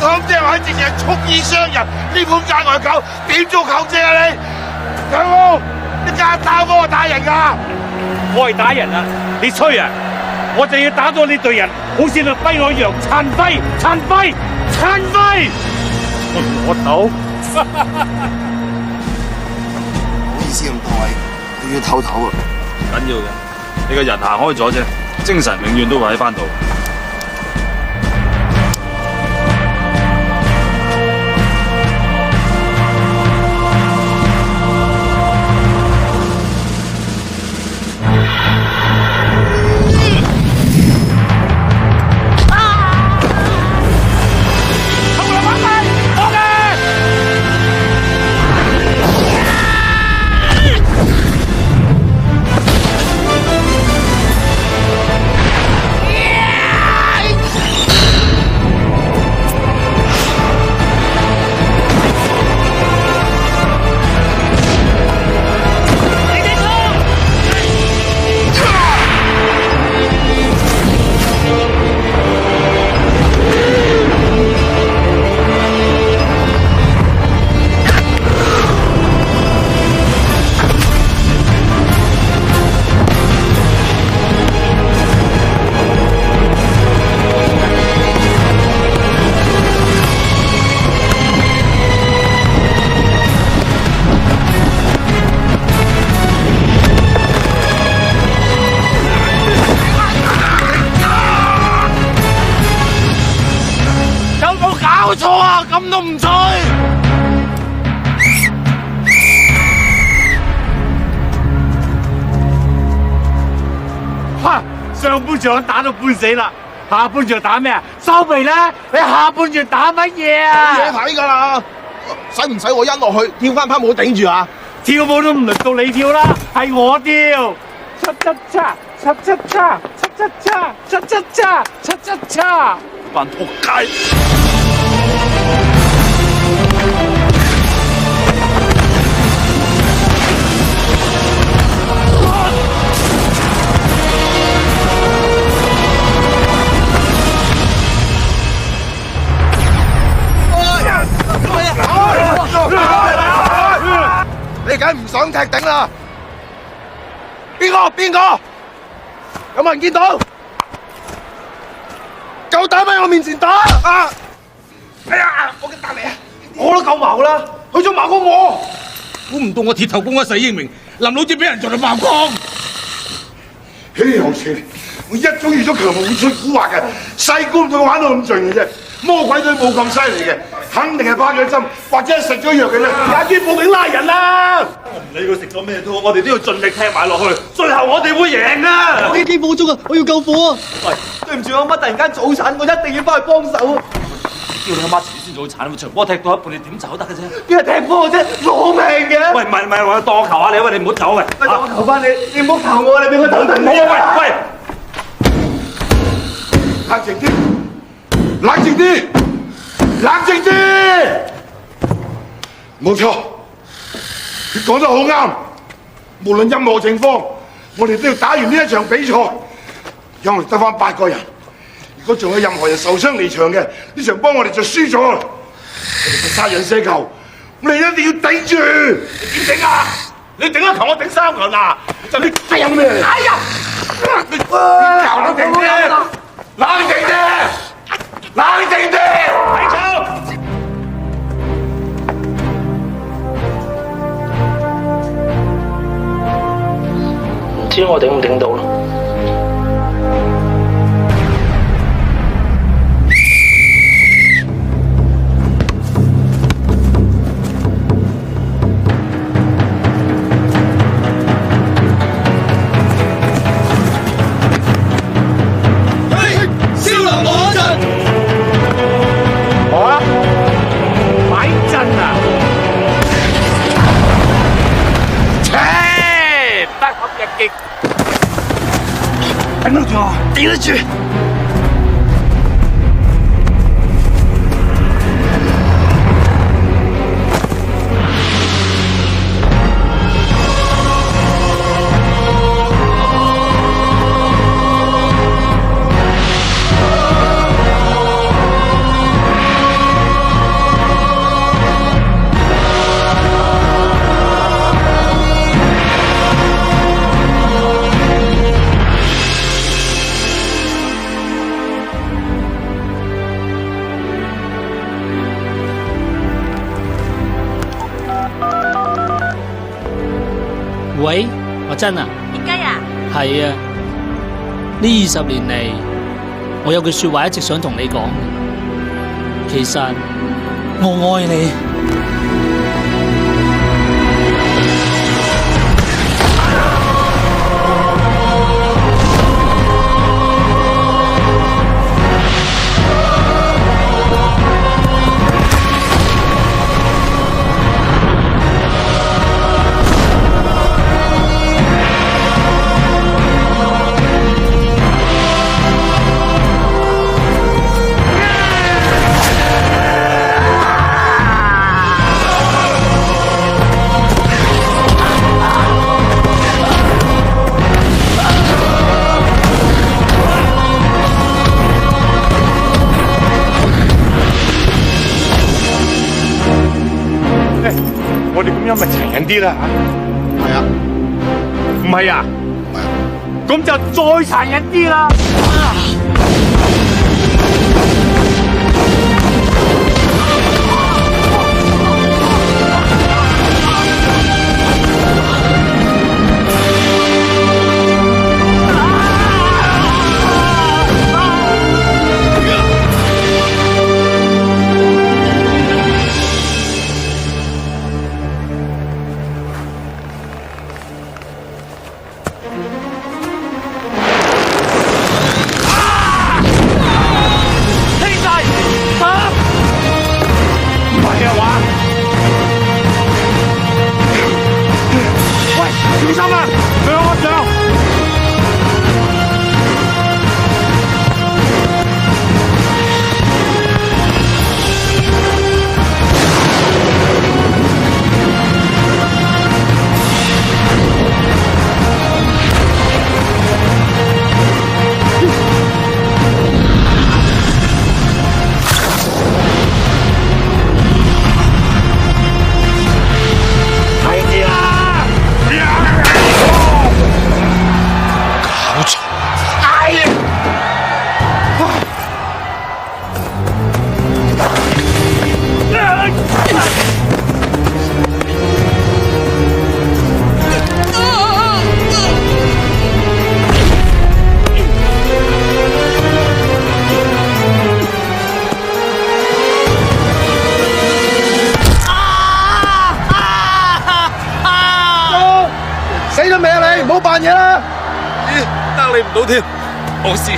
堂隻眼直情係蓄意傷人，呢盤界外狗點做球證啊你？強哥，你家打我打人㗎？我係打人啊！你吹啊！我就要打到你隊人好似隻跛我一樣殘廢！我攞頭。唔好意思咁多位，你要唞唞啊！緊要嘅，你個人行開咗啫，精神永遠都會喺翻度。搞錯啊！咁都唔吹！哈！上半場打到半死啦，下半場打咩啊？收皮啦！你下半場打乜嘢啊？冇嘢睇㗎啦！使唔使我一落去跳翻拍舞頂住啊？跳舞都唔輪到你跳啦，係我跳。七，班仆街！你梗唔想踢頂啦？邊個？有冇人見到？夠膽喺我面前打啊！哎呀，我嘅大嚟啊！我都夠矛啦，佢仲矛過我。估唔到我鐵頭功一世英名，林老子俾人做到爆光。豈有此理！我一早預咗強龍會出蠱惑嘅，細估唔到玩到咁盡嘅啫。魔鬼隊冇咁犀利嘅，肯定係拍咗針或者係食咗藥嘅咧。快啲報警拉人啦！我唔理佢食咗咩都好，我哋都要盡力踢埋落去，最後我哋會贏啊！幾火鐘啊！我要救火啊！喂，對唔住阿媽，突然間早產，我一定要翻去幫手。叫你阿媽遲啲先早產，場波踢到一半，你點走得嘅啫？邊係踢波啫，攞命嘅！喂，唔係，我當我求下你，喂，你唔好走喂！我求翻你，你唔好求我，你俾我等等我。喂！冷靜啲！冇錯，佢講得好啱。無論任何情況，我哋都要打完呢一場比賽。因為得翻8個人，如果仲有任何人受傷離場嘅，呢場波我哋就輸咗。我哋嘅殺人射球，我哋一定要頂住。你點頂啊？你頂一球，我頂3球嗱。就你哎呀咩？哎呀！你冷靜啲！睇球！唔知我頂唔頂到咯。頂得住！真啊？點解啊？係啊，呢20年嚟，我有句說話一直想同你講，其實我愛你。我哋咁樣咪殘忍啲啦吓？係啊，唔係啊？唔係啊，咁就再殘忍啲啦！小心啊！向我上！死咗未啊你？唔好扮嘢啦！得你唔到添，冇事。